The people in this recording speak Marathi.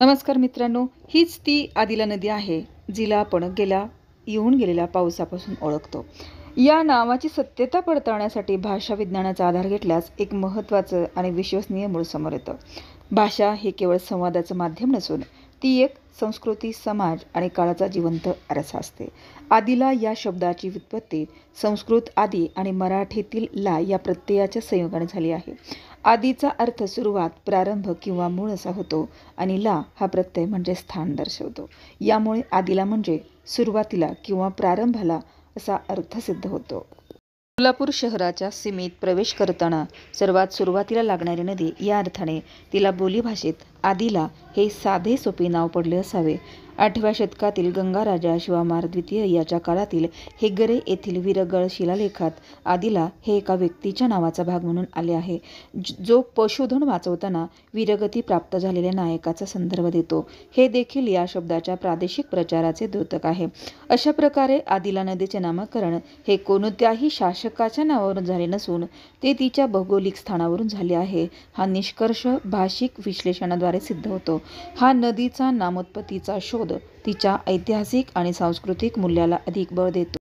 नमस्कार मित्रांनो, हीच ती आदिला नदी आहे, जिला आपण येऊन गेलेल्या पावसापासून ओळखतो. या नावाची सत्यता पडताळण्यासाठी भाषा विज्ञानाचा आधार घेतल्यास एक महत्त्वाचं आणि विश्वसनीय मूळ समोर येतं. भाषा हे केवळ संवादाचं माध्यम नसून ती एक संस्कृती, समाज आणि काळाचा जिवंत आरसा असते. आदिला या शब्दाची व्युत्पत्ती संस्कृत आदी आणि मराठीतील ला या प्रत्ययाच्या संयोगाने झाली आहे. आदीचा अर्थ सुरुवात, प्रारंभ किंवा मूळ असा होतो आणि ला हा प्रत्यय म्हणजे स्थान दर्शवतो. यामुळे आदिला म्हणजे सुरुवातीला किंवा प्रारंभाला असा अर्थ सिद्ध होतो. सोलापूर शहराच्या सीमेत प्रवेश करताना सर्वात सुरुवातीला लागणारी नदी या अर्थाने तिला बोलीभाषेत आदिला हे साधे सोपे नाव पडले असावे. 8व्या शतकातील गंगाराजा शिवामार द्वितीय याच्या काळातील हेग्गरे येथील वीरगळ शिलालेखात आदिला हे एका व्यक्तीच्या नावाचा भाग म्हणून आले आहे, जो पशुधन वाचवताना वीरगती प्राप्त झालेल्या नायकाचा संदर्भ देतो. हे देखील या शब्दाच्या प्रादेशिक प्रचाराचे द्योतक आहे. अशा प्रकारे आदिला नदीचे नामकरण हे कोणत्याही शासकाच्या नावावरून झाले नसून ते तिच्या भौगोलिक स्थानावरून झाले आहे, हा निष्कर्ष भाषिक विश्लेषणाद्वारे सिद्ध होतो. हा नदीचा नामोत्पत्तीचा शोध तिच्या ऐतिहासिक आणि सांस्कृतिक मूल्याला अधिक बळ देतो.